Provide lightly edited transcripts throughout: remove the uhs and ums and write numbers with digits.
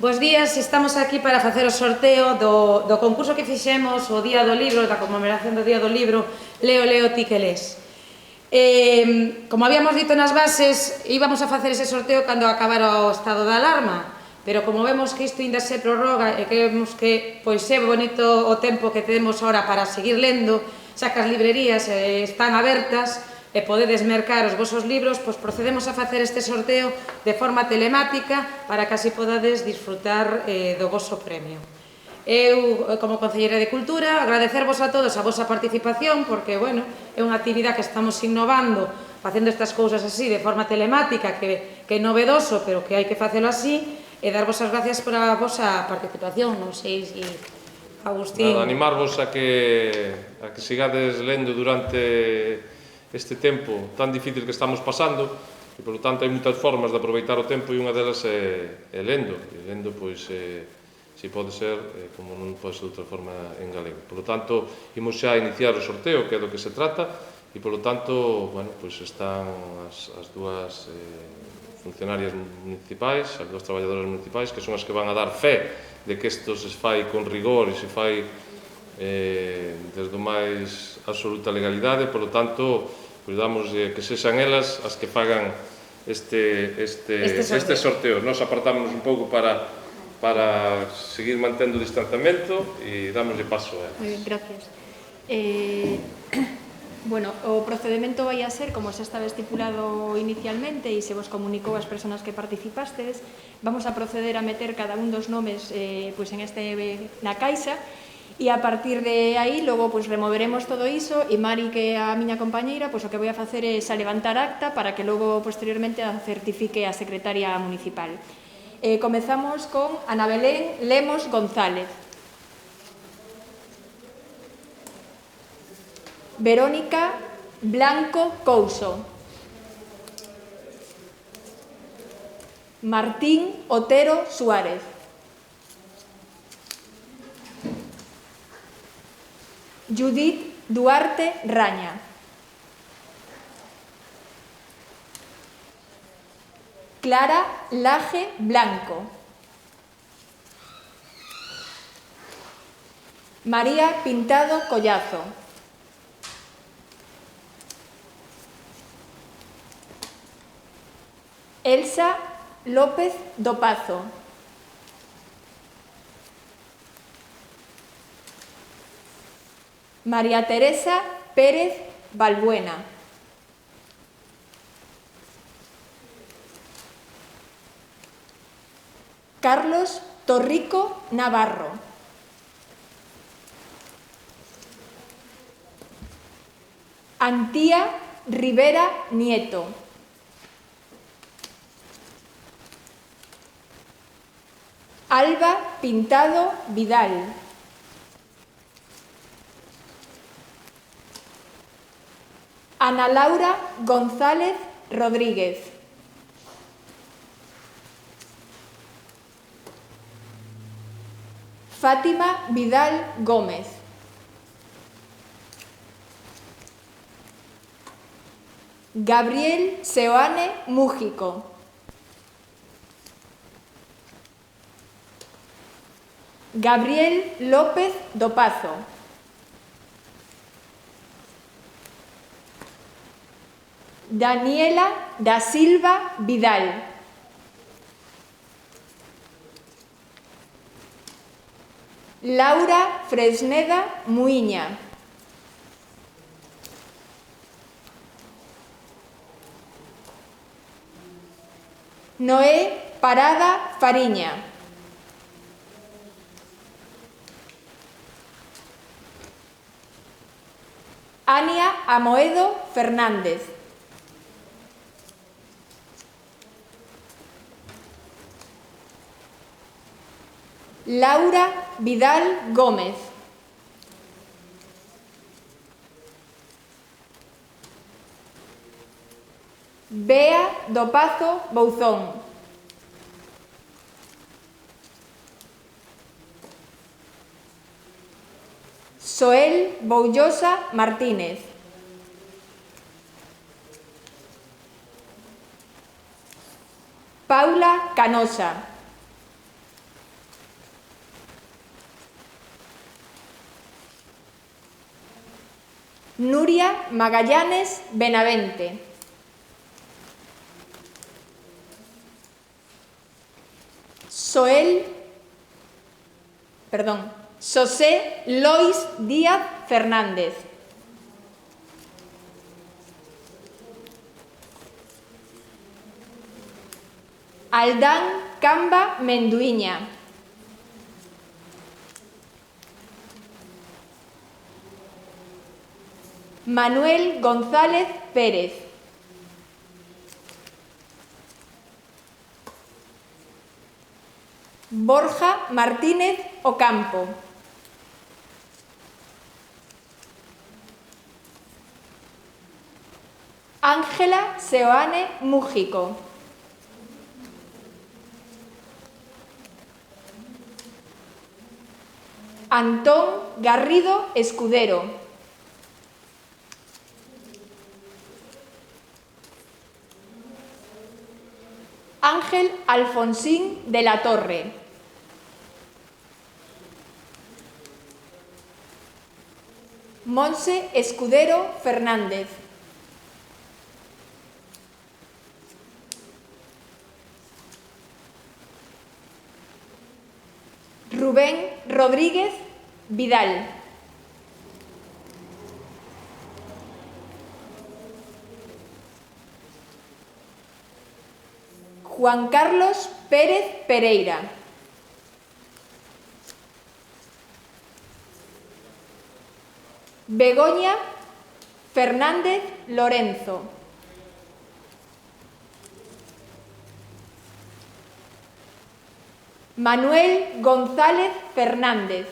Bos días, estamos aquí para facer o sorteo do concurso que fixemos o Día do Libro, da conmemoración do Día do Libro, Leo, ti que lés. Como habíamos dito nas bases, íbamos a facer ese sorteo cando acabara o estado de alarma, pero como vemos que isto ainda se prorroga e que vemos que pois é bonito o tempo que temos ahora para seguir lendo, xa que as librerías están abertas, e podedes mercar os vosos libros, pois procedemos a facer este sorteo de forma telemática para que así podades disfrutar do voso premio. Eu, como Concelleira de Cultura, agradecervos a todos a vosa participación, porque, bueno, é unha actividade que estamos innovando, facendo estas cousas así, de forma telemática, que é novedoso, pero que hai que facelo así, e darvos as gracias por a vosa participación, non sei se Agustín... Nada, animarvos a que sigades lendo durante este tempo tan difícil que estamos pasando, e, polo tanto, hai moitas formas de aproveitar o tempo, e unha delas é lendo, e lendo, pois, se pode ser, como non pode ser de outra forma en galego. Polo tanto, imos xa iniciar o sorteo, que é do que se trata, e, polo tanto, bueno, pois están as dúas funcionarias municipais, as dúas traballadoras municipais, que son as que van a dar fe de que isto se fai con rigor e se fai desde o máis absoluta legalidade. Polo tanto, cuidamos de que sexan elas as que fagan este sorteo. Nos apartámonos un pouco para seguir mantendo o distanciamento e damoslle paso a elas. Moi ben, gracias. Bueno, o procedimento vai a ser, como xa estaba estipulado inicialmente e se vos comunicou as persoas que participastes, vamos a proceder a meter cada un dos nomes pois na caixa, e a partir de aí, logo, pois, removeremos todo iso, e Mari, que é a miña compañeira, pois o que vou a facer é a levantar acta para que logo, posteriormente, a certifique a secretaria municipal. Comezamos con Ana Belén Lemos González. Verónica Blanco Couso. Martín Otero Suárez. Judith Duarte Raña. Clara Laje Blanco. María Pintado Collazo. Elsa López do Pazo. María Teresa Pérez Balbuena. Carlos Torrico Navarro. Antía Rivera Nieto. Alba Pintado Vidal. Ana Laura González Rodríguez. Fátima Vidal Gómez. Gabriel Seoane Mújico. Gabriel López do Pazo. Daniela da Silva Vidal. Laura Fresneda Muiña. Noé Parada Fariña. Ania Amoedo Fernández. Laura Vidal Gómez. Bea do Pazo Bouzón. Soel Boullosa Martínez. Paula Canosa. Nuria Magallanes Benavente. Xosé Lois Díaz Fernández. Aldán Camba Menduiña. Manuel González Pérez. Borja Martínez Ocampo. Ángela Seoane Mújico. Antón Garrido Escudero. Ángel Alfonsín de la Torre. Monse Escudero Fernández. Rubén Rodríguez Vidal. Juan Carlos Pérez Pereira. Begoña Fernández Lorenzo. Manuel González Fernández.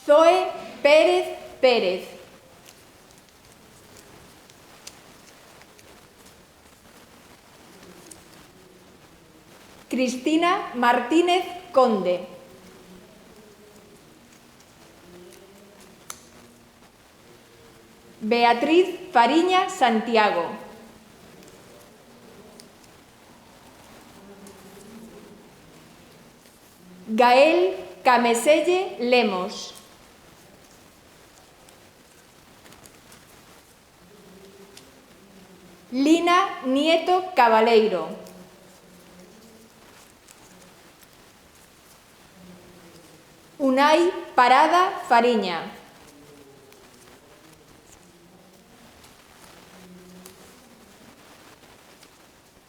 Zoe Pérez Pérez. Cristina Martínez Conde. Beatriz Fariña Santiago. Gael Cameselle Lemos. Lina Nieto Cabaleiro. Unai Parada Fariña.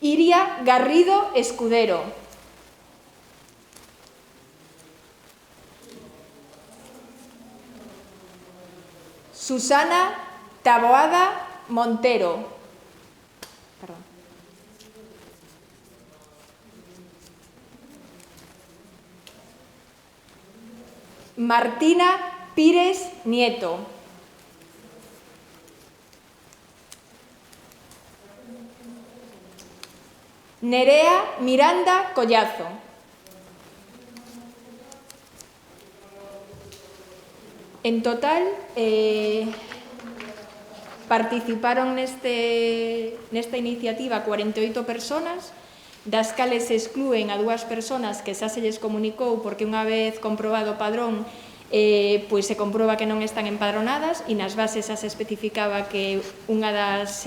Iria Garrido Escudero. Susana Taboada Montero. Perdón. Martina Pires Nieto. Nerea Miranda Collazo. En total, participaron nesta iniciativa 48 personas, das cales se exclúen a 2 personas que xa se lles comunicou porque unha vez comprobado o padrón pois se comproba que non están empadronadas e nas bases xa se especificaba que unha das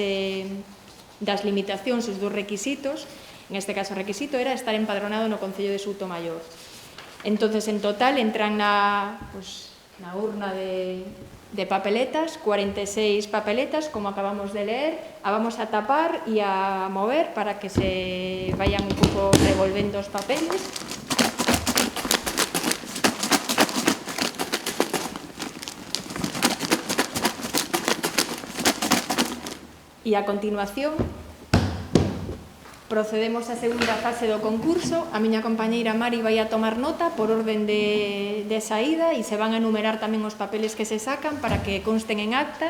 limitacións, os 2 requisitos, en este caso o requisito era estar empadronado no Concello de Soutomaior. Entonces, en total, entran na urna de papeletas, 46 papeletas, como acabamos de leer, a vamos a tapar e a mover para que se vayan un pouco revolvendo os papeles. E a continuación procedemos á segunda fase do concurso. A miña compañeira Mari vai a tomar nota por orden de saída e se van a enumerar tamén os papeles que se sacan para que consten en acta.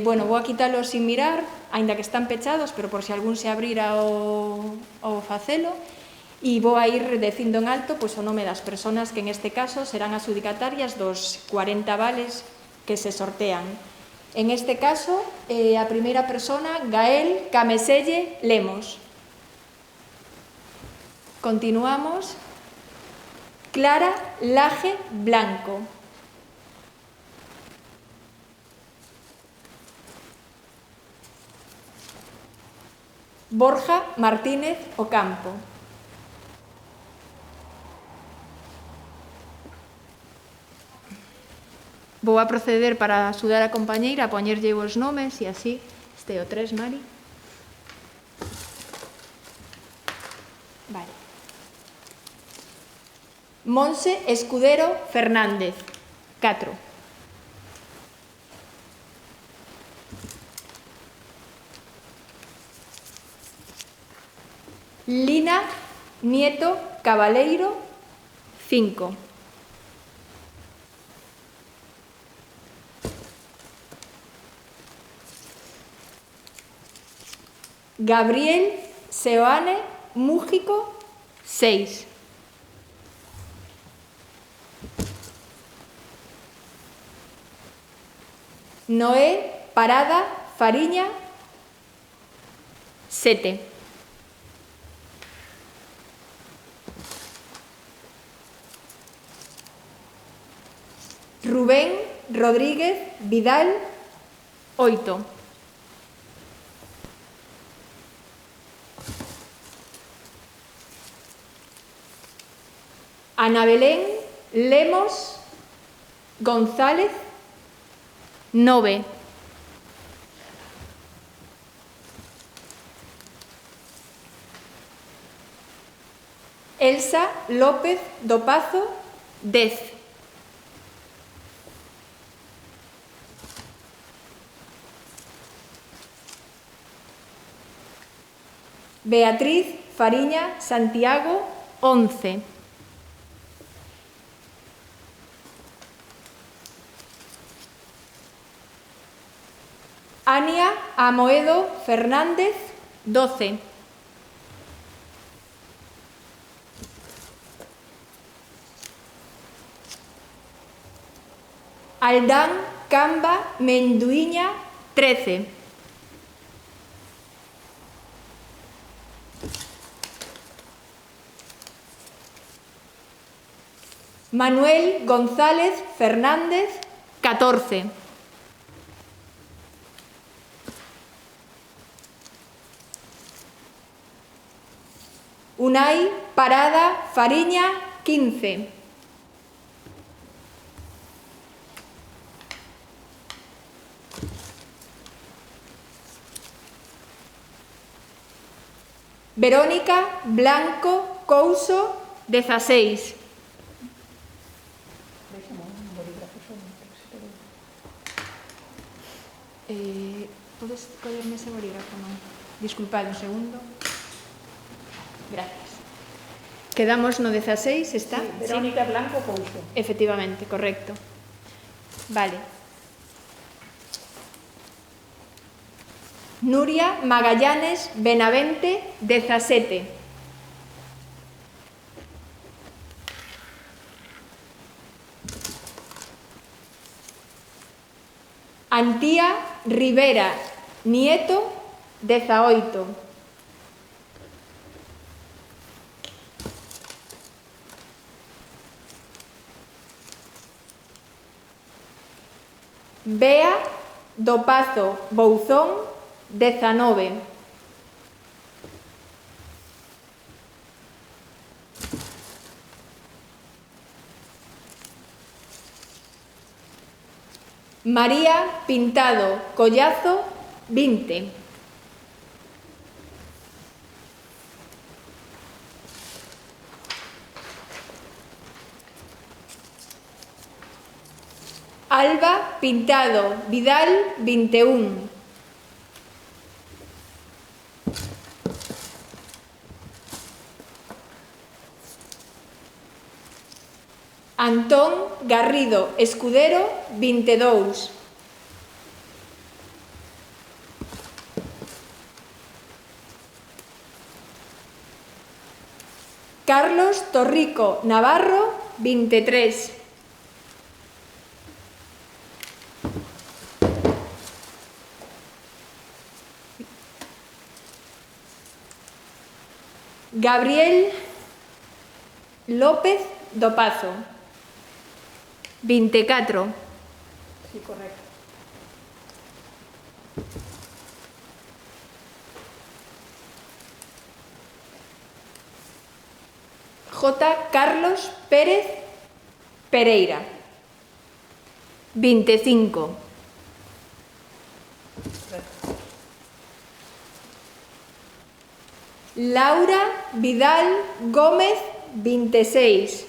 Vou a quitalos sin mirar, aínda que están pechados, pero por se algún se abrira ao facelo, e vou a ir dicindo en alto o nome das persoas que en este caso serán adjudicatarias dos 40 vales que se sortean. En este caso, a primeira persona, Gael Cameselle Lemos. Continuamos. Clara Laje Blanco. Borja Martínez Ocampo. Vou a proceder para axudar a compañeira a poñerlle os nomes e así este o 3, Mari. Vale. Monse Escudero Fernández, 4. Lina Nieto Cabaleiro, 5. Gabriel Seoane Mújico, 6. Noé Parada Fariña, 7. Rubén Rodríguez Vidal, 8. Ana Belén Lemos González, 9. Elsa López do Pazo, 10. Beatriz Fariña Santiago, 11. Ania Amoedo Fernández, 12. Aldán Camba Menduiña, 13. Manuel González Fernández, 14. Unai Parada Fariña, 15. Verónica Blanco Couso, 16. Podes collerme ese bolígrafo, non? Disculpad un segundo. Gracias. Quedamos no 16, está? Sí, Verónica Blanco Couso. Efectivamente, correcto. Vale. Nuria Magallanes Benavente, 17. Antía Rivera Nieto, 18. Bea do Pazo Bouzón, 19. María Pintado Collazo, 20. Alba Pintado Vidal, 21. Antón Garrido Escudero, 22. Carlos Torrico Navarro, 23. Gabriel López do Pazo. 24. Sí, correcto. J. Carlos Pérez Pereira. 25. Laura Vidal Gómez, 26.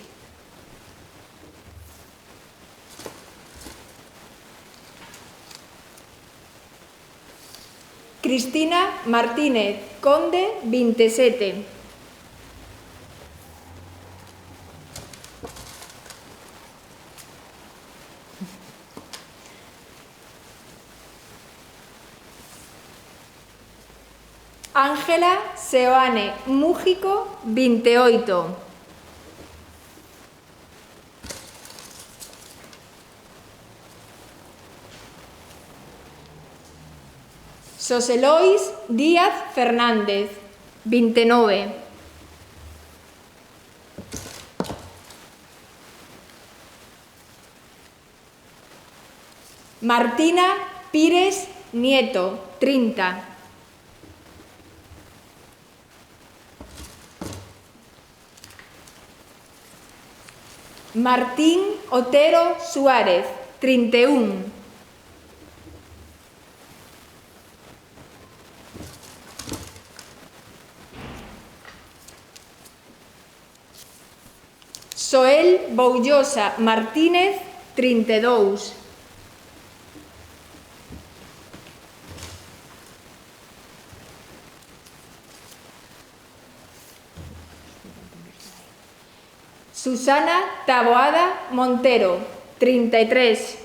Cristina Martínez Conde, 27. Ángela Seoane Mújico, 28. José Lois Díaz Fernández, 29. Martina Pires Nieto, 30. Martín Otero Suárez, 31. Soel Boullosa Martínez, 32. Susana Taboada Montero, 33.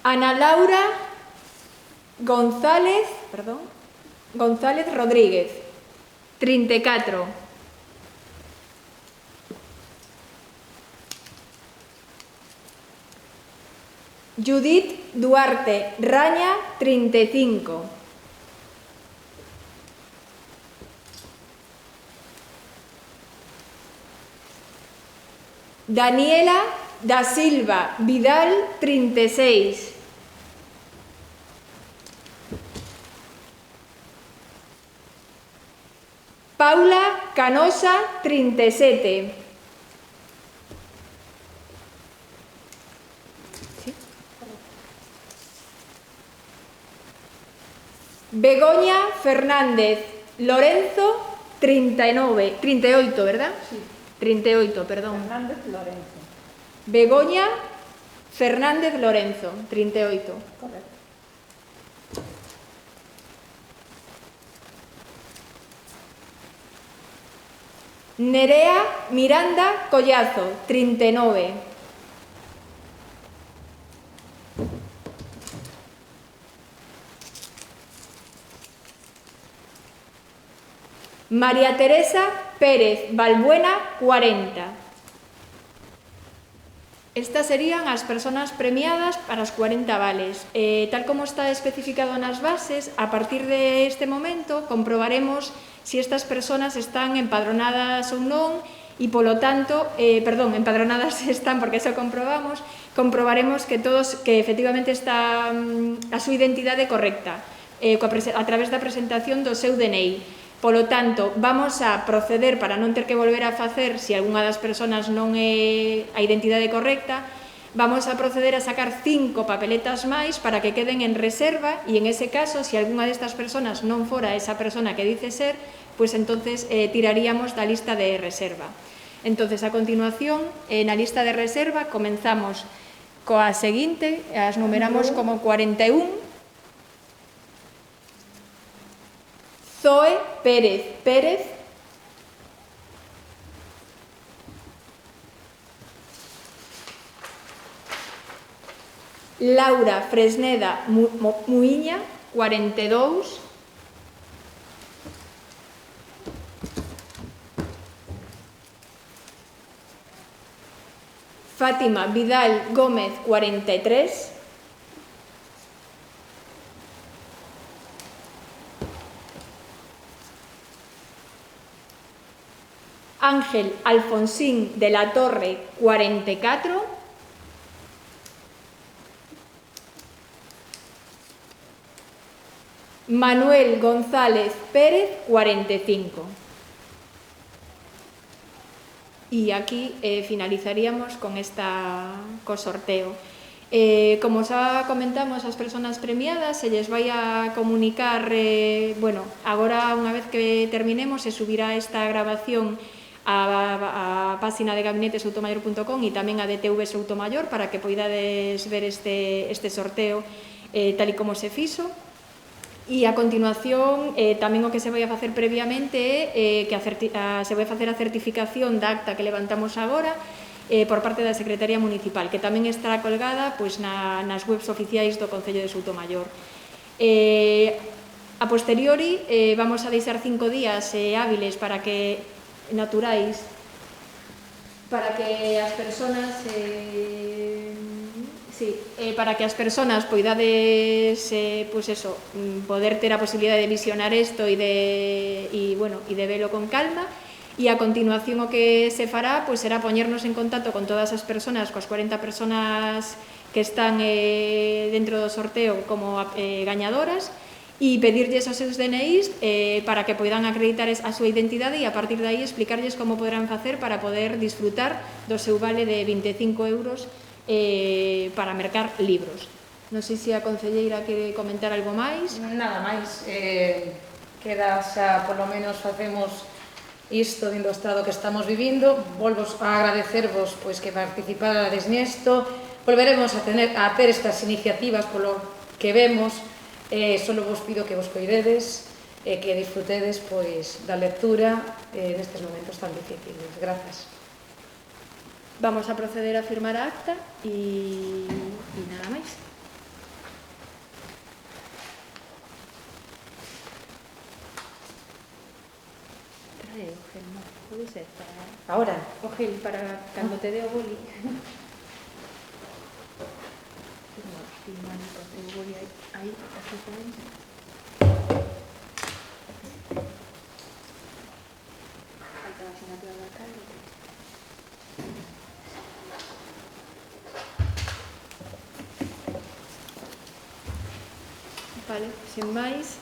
Ana Laura González Rodríguez, 34. Judith Duarte Raña, 35. Daniela da Silva Vidal, 36. Paula Canosa, 37. Begoña Fernández Lorenzo, 38, ¿verdad? Sí. 38, perdón. Fernández Lorenzo. Begoña Fernández Lorenzo, 38. Correcto. Nerea Miranda Collazo, 39. María Teresa Pérez Balbuena, 40. Estas serían as persoas premiadas para os 40 vales. Tal como está especificado nas bases, a partir deste momento comprobaremos se estas persoas están empadronadas ou non e, polo tanto, empadronadas están porque eso comprobaremos que efectivamente está a súa identidade correcta a través da presentación do seu DNI. Polo tanto, vamos a proceder para non ter que volver a facer se algunha das persoas non é a identidade correcta, vamos a proceder a sacar 5 papeletas máis para que queden en reserva e en ese caso, se algunha destas persoas non fora esa persona que dice ser, pois entonces tiraríamos da lista de reserva. Entonces, a continuación, na lista de reserva comenzamos coa seguinte, as numeramos como 41. Zoe Pérez. Laura Fresneda Muiña, 42. Fátima Vidal Gómez, 43. Ángel Alfonsín de la Torre, 44. Manuel González Pérez, 45. E aquí finalizaríamos con co sorteo. Como xa comentamos, as persoas premiadas se lles vai a comunicar, agora unha vez que terminemos se subirá esta grabación a página de gabinetesoutomayor.com e tamén a de TV Soutomayor para que poidades ver este sorteo tal e como se fixo. E a continuación tamén o que se vai a facer previamente é que se vai a facer a certificación da acta que levantamos agora por parte da Secretaría Municipal, que tamén estará colgada nas webs oficiais do Concello de Soutomayor. A posteriori vamos a deixar 5 días hábiles naturais para que as persoas poidades poder ter a posibilidade de visionar isto e de velo con calma. E a continuación o que se fará será poñernos en contacto con todas as persoas, coas 40 persoas que están dentro do sorteo como gañadoras, e pedirlles os seus DNIs para que poidan acreditar a súa identidade e a partir de aí explicarlles como poderán facer para poder disfrutar do seu vale de 25 euros para mercar libros. Non sei se a concelleira quere comentar algo máis. Nada máis, queda xa, polo menos facemos isto dentro do estado que estamos vivindo. Volvo a agradecervos que participades nesto. Volveremos a ter estas iniciativas polo que vemos. Solo vos pido que vos coidedes e que disfrutedes da lectura nestes momentos tan difíciles. Grazas. Vamos a proceder a firmar a acta e nada máis. Trae o gel, non? Pode ser para... Ahora? O gel para cando te dé o boli. O boli aí, así podemos. Falta a asignatura do alcalde. Vale, sen máis,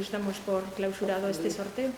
damos por clausurado este sorteo.